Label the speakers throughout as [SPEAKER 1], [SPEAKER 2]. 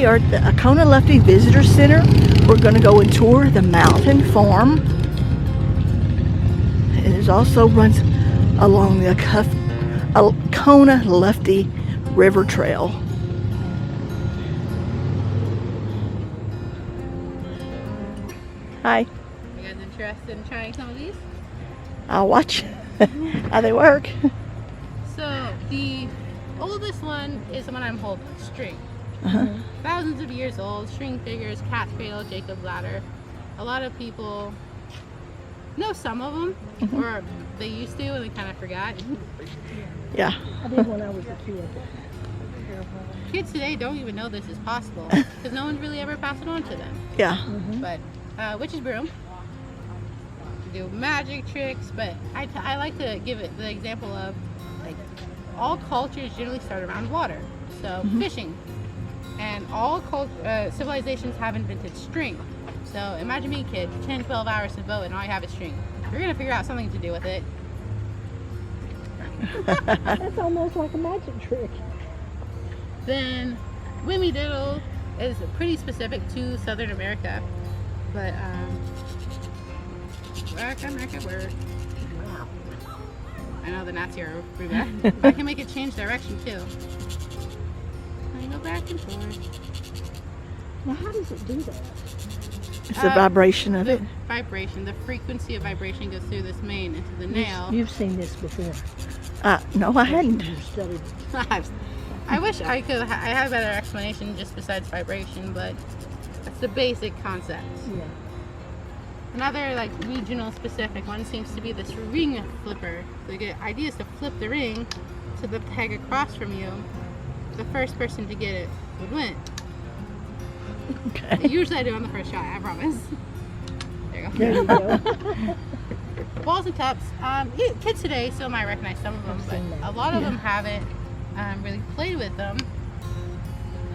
[SPEAKER 1] we are at the Oconaluftee Visitor Center. We're going to go and tour the mountain farm. It also runs along the Oconaluftee River Trail. Hi.
[SPEAKER 2] You guys interested in trying some of these?
[SPEAKER 1] I'll watch how they work.
[SPEAKER 2] So the oldest one is the one I'm holding, string. Thousands of years old, string figures, cat's cradle, Jacob's ladder. A lot of people know some of them, or they used to and they kind of forgot.
[SPEAKER 1] Yeah.
[SPEAKER 3] I did when I was a kid.
[SPEAKER 2] Kids today don't even know this is possible because no one's really ever passed it on to them.
[SPEAKER 1] Yeah.
[SPEAKER 2] But witch's broom, do magic tricks, but I like to give it the example of like all cultures generally start around water, so fishing, and all civilizations have invented string. So imagine me, kid, 10, 12 hours to boat and all you have is string. You're gonna figure out something to do with it.
[SPEAKER 3] That's almost like a magic trick.
[SPEAKER 2] Then Wimmy Diddle is pretty specific to Southern America, but work. I know the Nazi are pretty bad. I can make it change direction too. I go back and forth.
[SPEAKER 3] Now, how does it do that?
[SPEAKER 1] It's the vibration of it.
[SPEAKER 2] Vibration, the frequency of vibration goes through this mane into the nail.
[SPEAKER 3] You've seen this before.
[SPEAKER 1] No, I hadn't.
[SPEAKER 3] You've studied.
[SPEAKER 2] I wish I could. I had a better explanation just besides vibration, but that's the basic concept.
[SPEAKER 3] Yeah.
[SPEAKER 2] Another like regional specific one seems to be this ring flipper. The idea is to flip the ring to the peg across from you. The first person to get it would win.
[SPEAKER 1] Okay.
[SPEAKER 2] Usually I do on the first shot, I promise. There you go.
[SPEAKER 3] There you go.
[SPEAKER 2] Balls and cups. Kids today still might recognize some of them, but a lot of them haven't really played with them.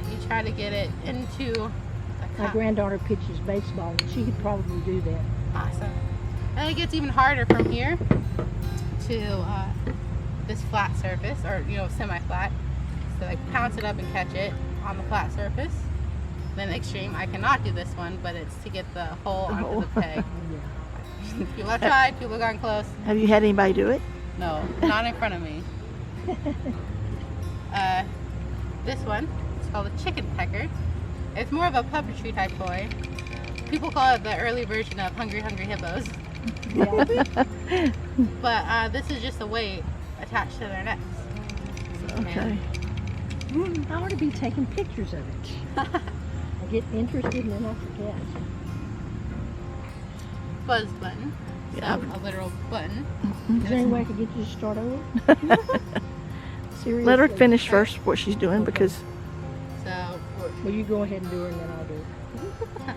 [SPEAKER 2] You try to get it into a
[SPEAKER 3] My
[SPEAKER 2] cup.
[SPEAKER 3] granddaughter pitches baseball, and she could probably do that.
[SPEAKER 2] Awesome. And it gets even harder from here to this flat surface, or semi-flat. So like pounce it up and catch it on the flat surface. Then extreme, I cannot do this one, but it's to get the hole onto the peg. People have tried, people have gone close.
[SPEAKER 1] Have you had anybody do it?
[SPEAKER 2] No, not in front of me. This one, it's called a chicken pecker. It's more of a puppetry type toy. People call it the early version of Hungry Hungry Hippos.
[SPEAKER 3] Yeah.
[SPEAKER 2] But this is just a weight attached to their necks.
[SPEAKER 1] Okay.
[SPEAKER 3] I ought to be taking pictures of it. I get interested and then I forget.
[SPEAKER 2] Buzz button. So
[SPEAKER 1] Yeah.
[SPEAKER 2] a literal button.
[SPEAKER 3] Is there any way I could get you to start over? Seriously.
[SPEAKER 1] Let her finish first what she's doing because
[SPEAKER 2] So
[SPEAKER 3] Well, you go ahead and do it and then I'll do it.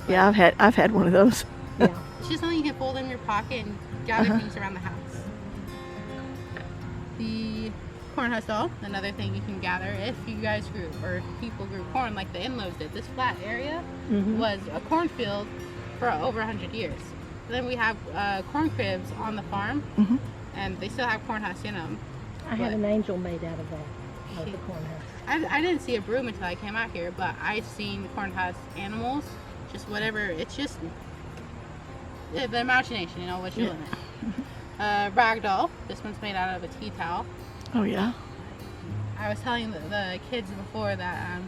[SPEAKER 1] yeah, I've had one of those.
[SPEAKER 3] Yeah.
[SPEAKER 2] it's just something you can fold in your pocket and gather things around the house. The corn husk, another thing you can gather if you guys grew, or if people grew corn like the in-laws did. This flat area was a cornfield for over 100 years. Then we have corn cribs on the farm, and they still have corn husks in them.
[SPEAKER 3] I had an angel made out of that, of the corn husk.
[SPEAKER 2] I didn't see a broom until I came out here, but I've seen corn husk animals, just whatever. It's just the imagination, what you're looking at. Ragdoll. This one's made out of a tea towel.
[SPEAKER 1] Oh yeah.
[SPEAKER 2] I was telling the kids before that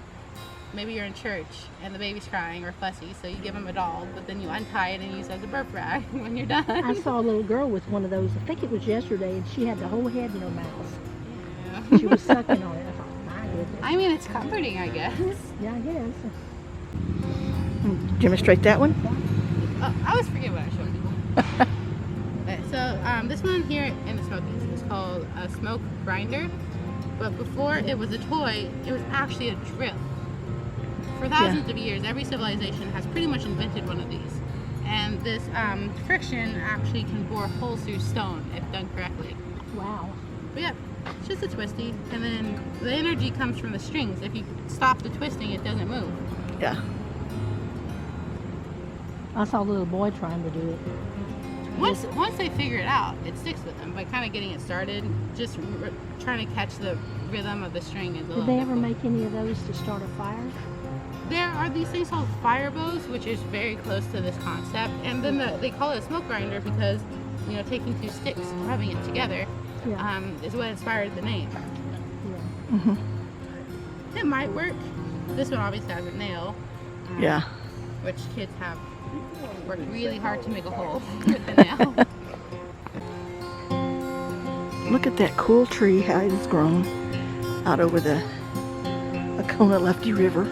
[SPEAKER 2] maybe you're in church and the baby's crying or fussy, so you give them a doll, but then you untie it and use it as a burp rag when you're done.
[SPEAKER 3] I saw a little girl with one of those, I think it was yesterday, and she had the whole head in her mouth.
[SPEAKER 2] Yeah.
[SPEAKER 3] She was sucking on it. I thought, my goodness.
[SPEAKER 2] I mean, it's comforting, I guess.
[SPEAKER 3] Yeah, I guess.
[SPEAKER 1] Demonstrate that one.
[SPEAKER 2] Oh, I always forget what I showed people. Okay, so this one here in the smokies is called a smoke grinder, but before it was a toy, it was actually a drill. For thousands of years, every civilization has pretty much invented one of these. And this friction actually can bore holes through stone if done correctly.
[SPEAKER 3] Wow.
[SPEAKER 2] But yeah, it's just a twisty. And then the energy comes from the strings. If you stop the twisting, it doesn't move.
[SPEAKER 1] Yeah.
[SPEAKER 3] I saw a little boy trying to do it.
[SPEAKER 2] Once they figure it out, it sticks with them. But kind of getting it started, just trying to catch the rhythm of the string is a little
[SPEAKER 3] Did they ever
[SPEAKER 2] difficult.
[SPEAKER 3] make any of those to start a fire?
[SPEAKER 2] there are these things called fire bows, which is very close to this concept. And then they call it a smoke grinder because, you know, taking two sticks and rubbing it together is what inspired the name. It might work. This one obviously has a nail. Which kids have worked really hard to make a hole with the nail.
[SPEAKER 1] Look at that cool tree, how it's grown out over the Oconaluftee River.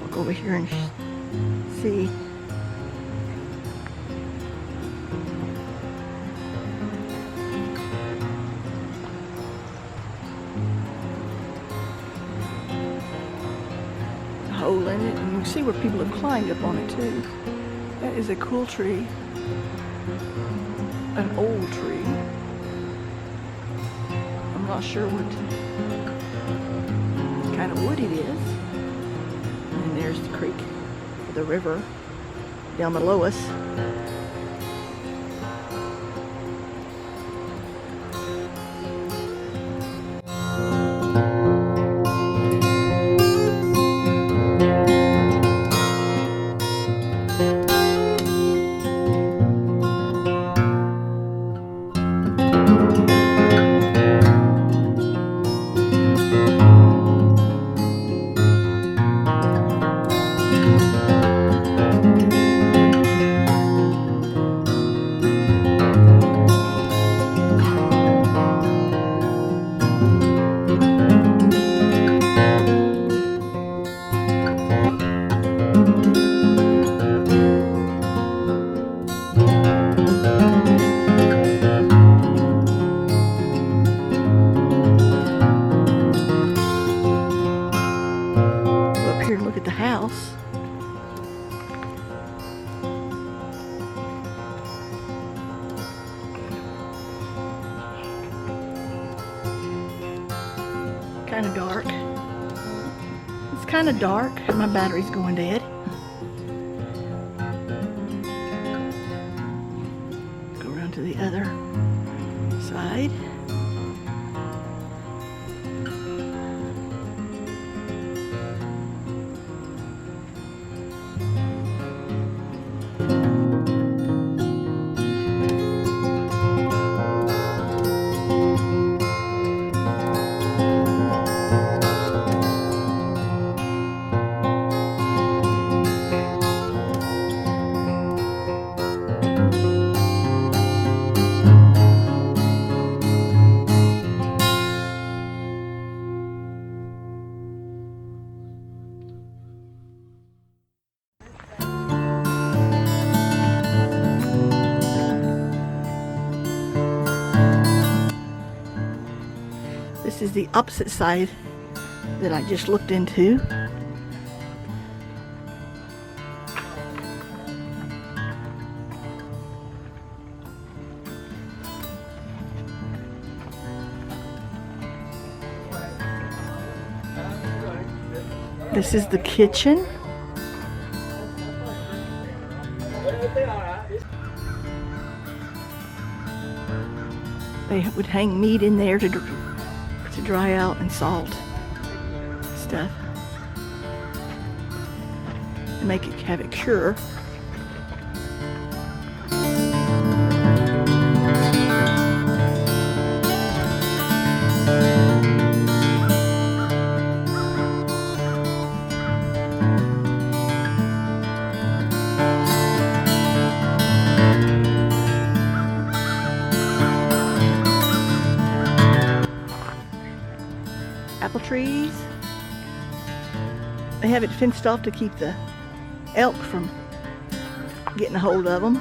[SPEAKER 1] I'll go over here and see. Hole in it, and you can see where people have climbed up on it too. That is a cool tree, an old tree. I'm not sure what kind of wood it is. And there's the creek, the river down below us. Look at the house. Kind of dark. It's kind of dark. My battery's going dead. Go around to the other side. This is the opposite side that I just looked into. This is the kitchen. They would hang meat in there to dry out and salt stuff and make it, have it cure. Apple trees. They have it fenced off to keep the elk from getting a hold of them.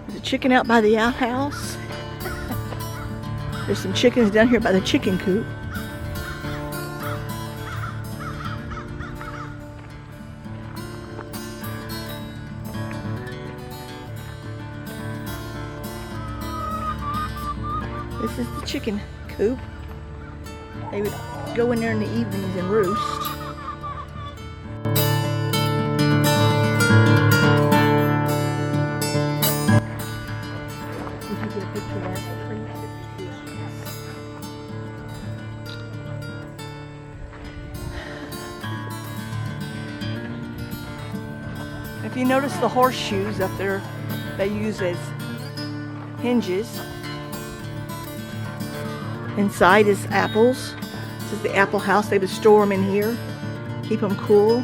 [SPEAKER 1] There's a chicken out by the outhouse. There's some chickens down here by the chicken coop. This is the chicken coop. They would go in there in the evenings and roost.
[SPEAKER 3] Did you get a picture of that tree?
[SPEAKER 1] If you notice the horseshoes up there, they use as hinges. Inside is apples. This is the apple house. They would store them in here, keep them cool.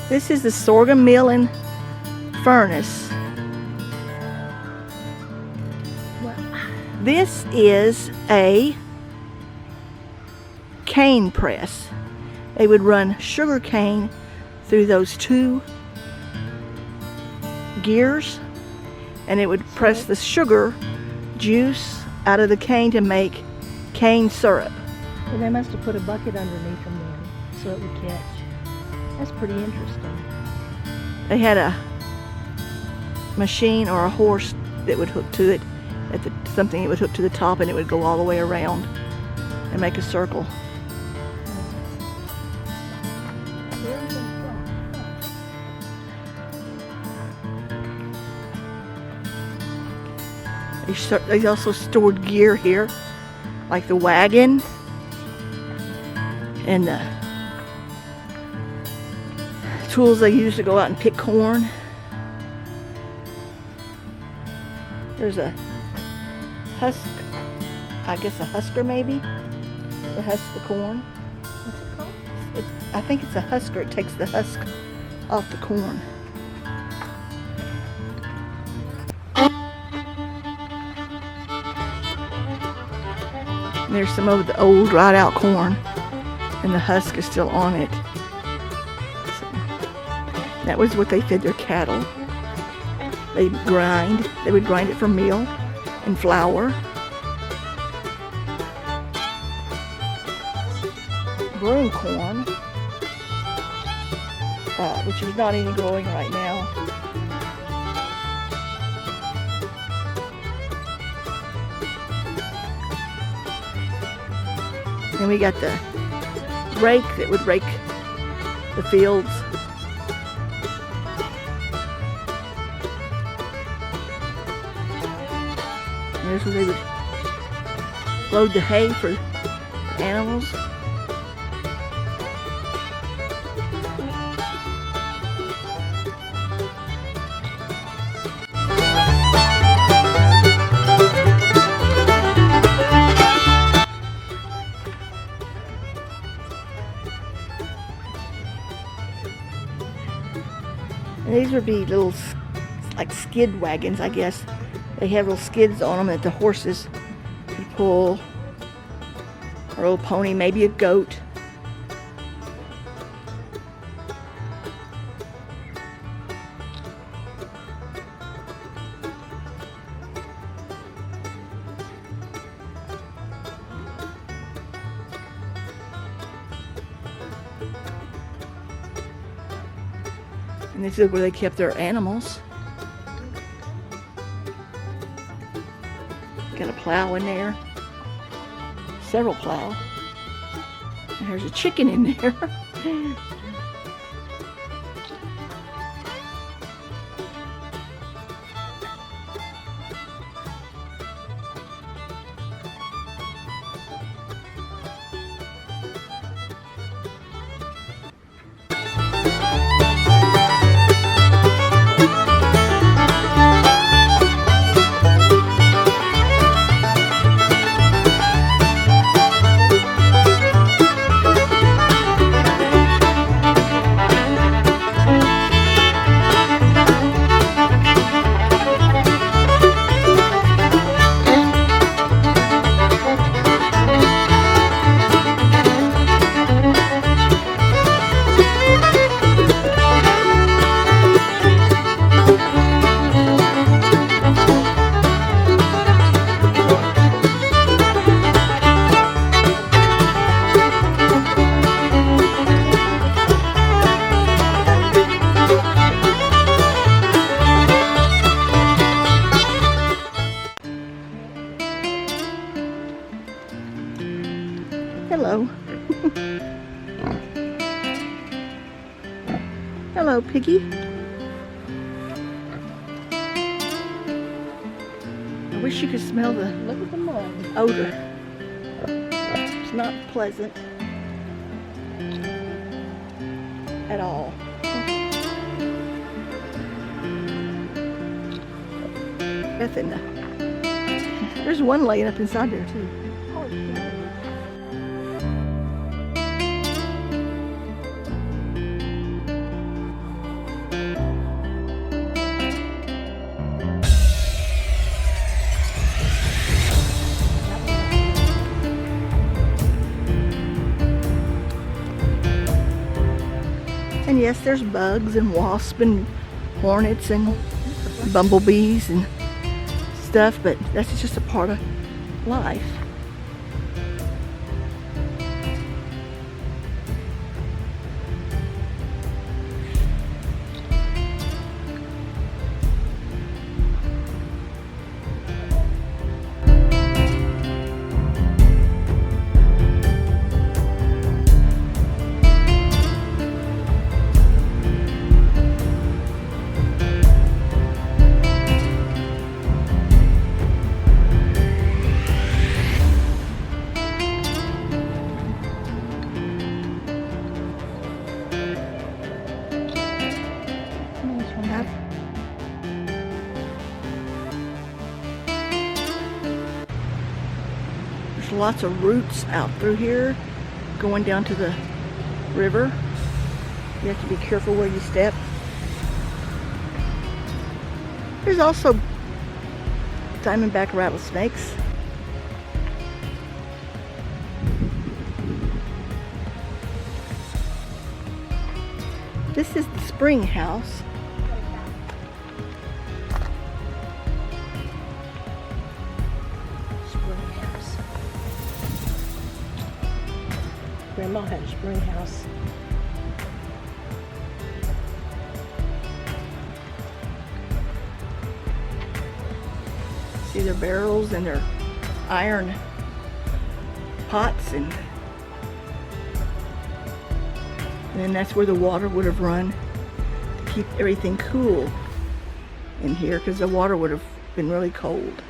[SPEAKER 1] This is the sorghum mill and furnace. This is a cane press. They would run sugar cane through those two gears, and it would press the sugar juice out of the cane to make cane syrup.
[SPEAKER 3] Well, they must have put a bucket underneath them then, so it would catch. That's pretty interesting.
[SPEAKER 1] They had a machine or a horse that would hook to it, something that would hook to the top, and it would go all the way around and make a circle. They also stored gear here, like the wagon and the tools they used to go out and pick corn. There's a husk, I guess a husker maybe, to husk the corn.
[SPEAKER 3] What's it called?
[SPEAKER 1] I think it's a husker. It takes the husk off the corn. And there's some of the old dried out corn, and the husk is still on it. That was what they fed their cattle. They would grind it for meal and flour. Broom corn, which is not even growing right now. Then we got the rake that would rake the fields. There's where they would load the hay for the animals. And these would be little, like skid wagons, I guess. They have little skids on them that the horses could pull, or a little pony, maybe a goat. And this is where they kept their animals. Got a plow in there. Several plow. And there's a chicken in there. Hello, Piggy. I wish you could smell the
[SPEAKER 3] Look at the mud.
[SPEAKER 1] odor. It's not pleasant at all. Nothing. There's one laying up inside there too. And yes, there's bugs and wasps and hornets and bumblebees and stuff, but that's just a part of life. There's lots of roots out through here going down to the river. You have to be careful where you step. There's also diamondback rattlesnakes. This is the spring house.
[SPEAKER 3] Spring house. Grandma had a spring house.
[SPEAKER 1] See their barrels and their iron pots, and then that's where the water would have run to keep everything cool in here, because the water would have been really cold.